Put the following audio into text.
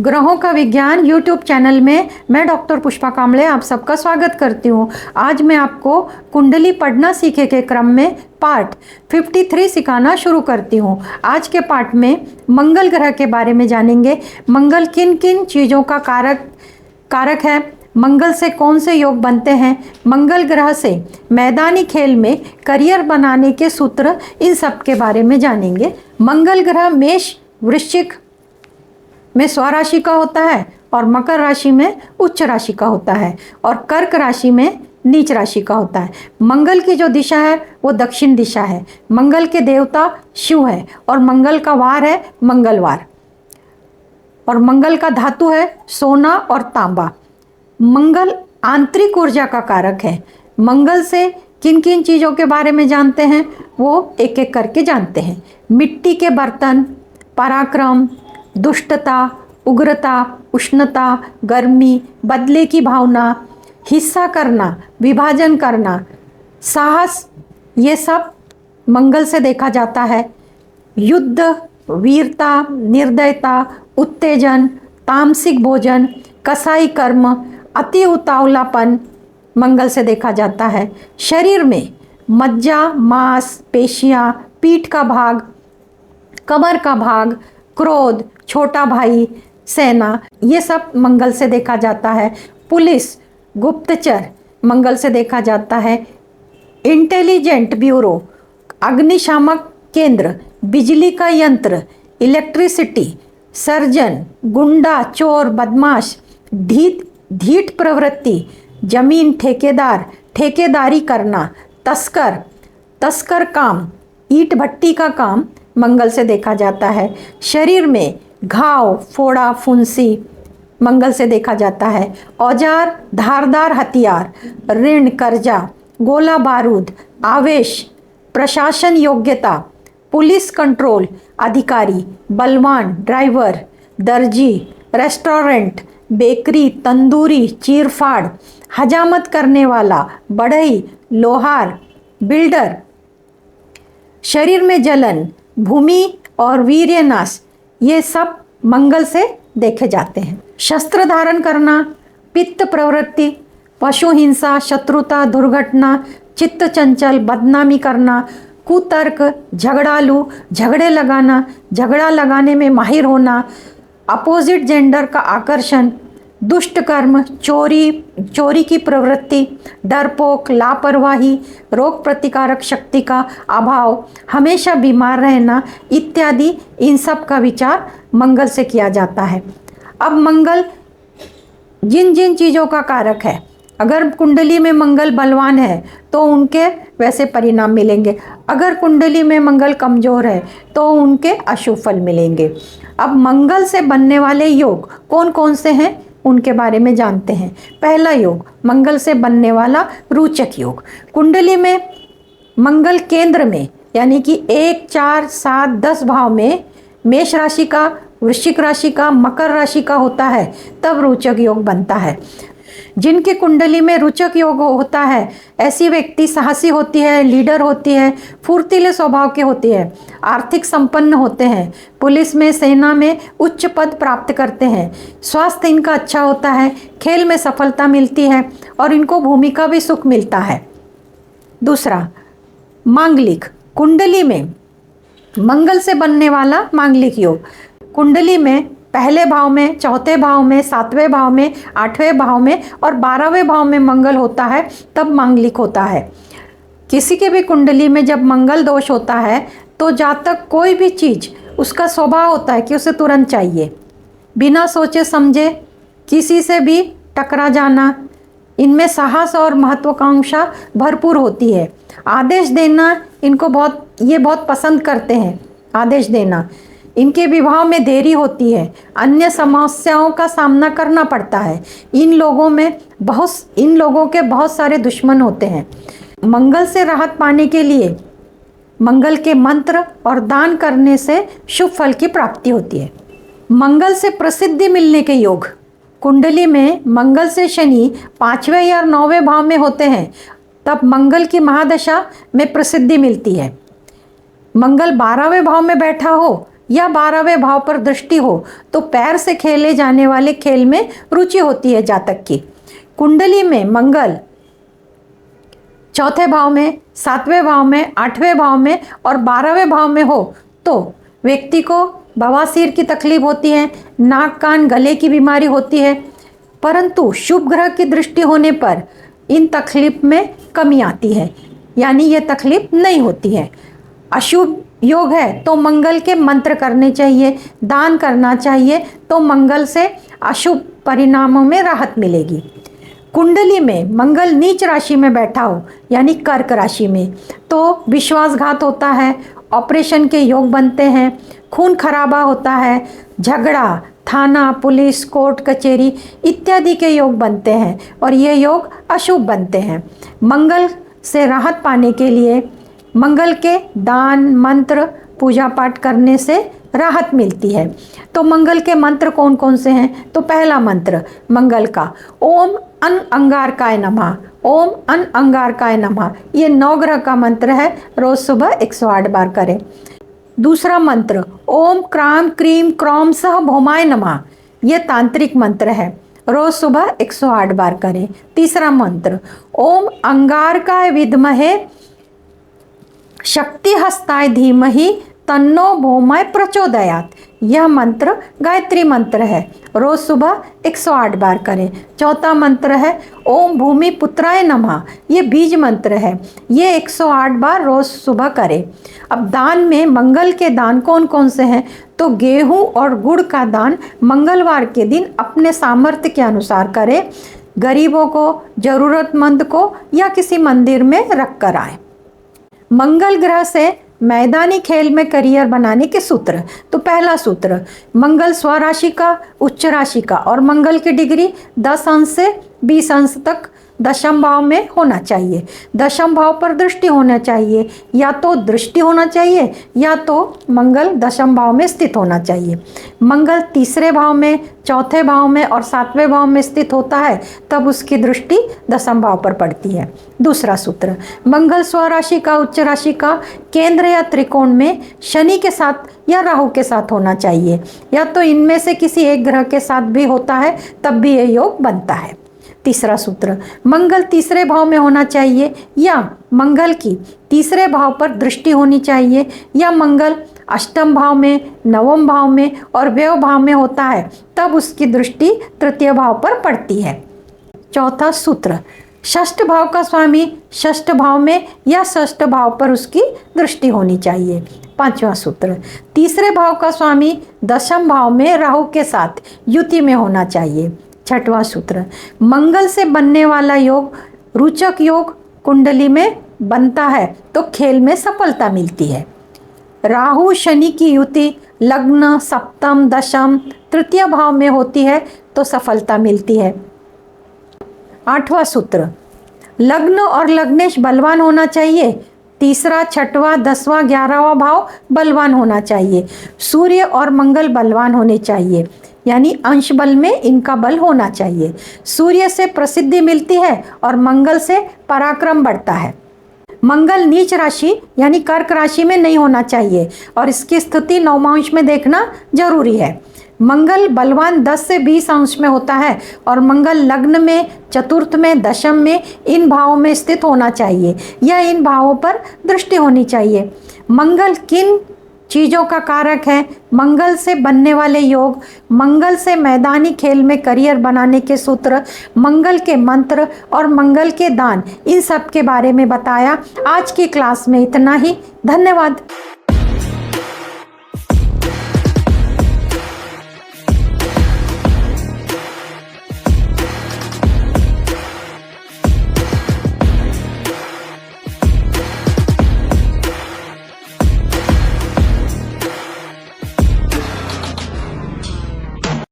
ग्रहों का विज्ञान यूट्यूब चैनल में मैं डॉक्टर पुष्पा कांबळे आप सबका स्वागत करती हूँ। आज मैं आपको कुंडली पढ़ना सीखे के क्रम में पार्ट 53 सिखाना शुरू करती हूँ। आज के पार्ट में मंगल ग्रह के बारे में जानेंगे। मंगल किन किन चीज़ों का कारक है, मंगल से कौन से योग बनते हैं, मंगल ग्रह से मैदानी खेल में करियर बनाने के सूत्र, इन सब के बारे में जानेंगे। मंगल ग्रह मेष वृश्चिक में स्वराशि का होता है और मकर राशि में उच्च राशि का होता है और कर्क राशि में नीच राशि का होता है। मंगल की जो दिशा है वो दक्षिण दिशा है। मंगल के देवता शिव है और मंगल का वार है मंगलवार और मंगल का धातु है सोना और तांबा। मंगल आंतरिक ऊर्जा का कारक है। मंगल से किन किन चीज़ों के बारे में जानते हैं वो एक एक करके जानते हैं। मिट्टी के बर्तन, पराक्रम, दुष्टता, उग्रता, उष्णता, गर्मी, बदले की भावना, हिस्सा करना, विभाजन करना, साहस, ये सब मंगल से देखा जाता है। युद्ध, वीरता, निर्दयता, उत्तेजन, तामसिक भोजन, कसाई कर्म, अति उतावलापन मंगल से देखा जाता है। शरीर में मज्जा, मांस, पेशियाँ, पीठ का भाग, कमर का भाग, क्रोध, छोटा भाई, सेना, ये सब मंगल से देखा जाता है। पुलिस, गुप्तचर मंगल से देखा जाता है। इंटेलिजेंट ब्यूरो, अग्निशामक केंद्र, बिजली का यंत्र, इलेक्ट्रिसिटी, सर्जन, गुंडा, चोर, बदमाश, ढीठ प्रवृत्ति, जमीन ठेकेदार, ठेकेदारी करना, तस्कर काम, ईंट भट्टी का काम मंगल से देखा जाता है। शरीर में घाव, फोड़ा, फुंसी मंगल से देखा जाता है। औजार, धारदार हथियार, ऋण, कर्जा, गोला बारूद, आवेश, प्रशासन योग्यता, पुलिस कंट्रोल अधिकारी, बलवान, ड्राइवर, दर्जी, रेस्टोरेंट, बेकरी, तंदूरी, चीरफाड़, हजामत करने वाला, बढ़ई, लोहार, बिल्डर। शरीर में जलन, भूमि और वीर्यनाश, ये सब मंगल से देखे जाते हैं। शस्त्र धारण करना, पित्त प्रवृत्ति, पशु हिंसा, शत्रुता, दुर्घटना, चित्त चंचल, बदनामी करना, कुतर्क, झगड़ालू, झगड़े लगाना, झगड़ा लगाने में माहिर होना, अपोजिट जेंडर का आकर्षण, दुष्ट कर्म, चोरी की प्रवृत्ति, डरपोक, लापरवाही, रोग प्रतिकारक शक्ति का अभाव, हमेशा बीमार रहना इत्यादि, इन सब का विचार मंगल से किया जाता है। अब मंगल जिन जिन चीज़ों का कारक है, अगर कुंडली में मंगल बलवान है तो उनके वैसे परिणाम मिलेंगे, अगर कुंडली में मंगल कमज़ोर है तो उनके अशुभ फल मिलेंगे। अब मंगल से बनने वाले योग कौन कौन से हैं उनके बारे में जानते हैं। पहला योग, मंगल से बनने वाला रोचक योग। कुंडली में मंगल केंद्र में यानी कि 1, 4, 7, 10 भाव में मेष राशि का, वृश्चिक राशि का, मकर राशि का होता है, तब रोचक योग बनता है। जिनकी कुंडली में रोचक योग होता है, ऐसी व्यक्ति साहसी होती है, लीडर होती है, फुर्तीले स्वभाव की होती है, आर्थिक संपन्न होते हैं, पुलिस में, सेना में उच्च पद प्राप्त करते हैं, स्वास्थ्य इनका अच्छा होता है, खेल में सफलता मिलती है और इनको भूमि का भी सुख मिलता है। दूसरा, मांगलिक, कुंडली में मंगल से बनने वाला मांगलिक योग। कुंडली में पहले भाव में, चौथे भाव में, 7वें भाव में, 8वें भाव में और 12वें भाव में मंगल होता है, तब मांगलिक होता है। किसी के भी कुंडली में जब मंगल दोष होता है तो जातक कोई भी चीज़, उसका स्वभाव होता है कि उसे तुरंत चाहिए, बिना सोचे समझे किसी से भी टकरा जाना, इनमें साहस और महत्वाकांक्षा भरपूर होती है। आदेश देना इनको बहुत पसंद करते हैं, आदेश देना। इनके विवाह में देरी होती है, अन्य समस्याओं का सामना करना पड़ता है। इन लोगों के बहुत सारे दुश्मन होते हैं। मंगल से राहत पाने के लिए मंगल के मंत्र और दान करने से शुभ फल की प्राप्ति होती है। मंगल से प्रसिद्धि मिलने के योग, कुंडली में मंगल से शनि 5वें या 9वें भाव में होते हैं, तब मंगल की महादशा में प्रसिद्धि मिलती है। मंगल 12वें भाव में बैठा हो या 12वें भाव पर दृष्टि हो तो पैर से खेले जाने वाले खेल में रुचि होती है जातक की। कुंडली में मंगल चौथे भाव में, 7वें भाव में, 8वें भाव में और 12वें भाव में हो तो व्यक्ति को बवासीर की तकलीफ होती है, नाक कान गले की बीमारी होती है। परंतु शुभ ग्रह की दृष्टि होने पर इन तकलीफ में कमी आती है, यानी ये तकलीफ नहीं होती है। अशुभ योग है तो मंगल के मंत्र करने चाहिए, दान करना चाहिए, तो मंगल से अशुभ परिणामों में राहत मिलेगी। कुंडली में मंगल नीच राशि में बैठा हो यानी कर्क राशि में तो विश्वासघात होता है, ऑपरेशन के योग बनते हैं, खून खराबा होता है, झगड़ा, थाना, पुलिस, कोर्ट कचहरी इत्यादि के योग बनते हैं और ये योग अशुभ बनते हैं। मंगल से राहत पाने के लिए मंगल के दान मंत्र पूजा पाठ करने से राहत मिलती है। तो मंगल के मंत्र कौन कौन से हैं? तो पहला मंत्र मंगल का ओम अन अंगारकाय नमः, ओम अन अंगारकाय नमः, ये 9 ग्रह का मंत्र है, रोज सुबह 108 बार करें। दूसरा मंत्र ओम क्राम क्रीम क्रौम सह भौमाय नमः, ये तांत्रिक मंत्र है, रोज सुबह 108 बार करें। तीसरा मंत्र ओम अंगारकाय विद्महे शक्ति हस्ताय धीमहि तन्नो भौमाय प्रचोदयात, यह मंत्र गायत्री मंत्र है, रोज सुबह 108 बार करें। चौथा मंत्र है ओम भूमि पुत्राय नमः, ये बीज मंत्र है, ये 108 बार रोज सुबह करें। अब दान में मंगल के दान कौन कौन से हैं? तो गेहूं और गुड़ का दान मंगलवार के दिन अपने सामर्थ्य के अनुसार करें, गरीबों को, जरूरतमंद को या किसी मंदिर में रख कर आए। मंगल ग्रह से मैदानी खेल में करियर बनाने के सूत्र। तो पहला सूत्र मंगल स्वराशि का, उच्च राशि का और मंगल की डिग्री 10 अंश से 20 अंश तक दशम भाव में होना चाहिए। दशम भाव पर दृष्टि होना चाहिए, या तो दृष्टि होना चाहिए या तो मंगल दशम भाव में स्थित होना चाहिए। मंगल तीसरे भाव में, चौथे भाव में और 7वें भाव में स्थित होता है तब उसकी दृष्टि दशम भाव पर पड़ती है। दूसरा सूत्र मंगल स्वराशि का, उच्च राशि का केंद्र या त्रिकोण में शनि के साथ या राहु के साथ होना चाहिए, या तो इनमें से किसी एक ग्रह के साथ भी होता है तब भी ये योग बनता है। तीसरा सूत्र मंगल तीसरे भाव में होना चाहिए या मंगल की तीसरे भाव पर दृष्टि होनी चाहिए, या मंगल अष्टम भाव में, नवम भाव में और व्यय भाव में होता है तब उसकी दृष्टि तृतीय भाव पर पड़ती है। चौथा सूत्र षष्ठ भाव का स्वामी षष्ठ भाव में या षष्ठ भाव पर उसकी दृष्टि होनी चाहिए। पांचवा सूत्र तीसरे भाव का स्वामी दशम भाव में राहु के साथ युति में होना चाहिए। छठवां सूत्र मंगल से बनने वाला योग रोचक योग कुंडली में बनता है तो खेल में सफलता मिलती है। राहु शनि की युति लग्न, सप्तम, दशम, तृतीय भाव में होती है तो सफलता मिलती है। आठवां सूत्र लग्न और लग्नेश बलवान होना चाहिए। तीसरा, छठवां, 10वां, 11वां भाव बलवान होना चाहिए। सूर्य और मंगल बलवान होने चाहिए, यानी अंश बल में इनका बल होना चाहिए। सूर्य से प्रसिद्धि मिलती है और मंगल से पराक्रम बढ़ता है। मंगल नीच राशि यानी कर्क राशि में नहीं होना चाहिए और इसकी स्थिति नवमांश में देखना जरूरी है। मंगल बलवान 10 से 20 अंश में होता है और मंगल लग्न में, चतुर्थ में, दशम में इन भावों में स्थित होना चाहिए या इन भावों पर दृष्टि होनी चाहिए। मंगल किन चीज़ों का कारक है? मंगल से बनने वाले योग, मंगल से मैदानी खेल में करियर बनाने के सूत्र, मंगल के मंत्र और मंगल के दान, इन सब के बारे में बताया। आज की क्लास में इतना ही। धन्यवाद।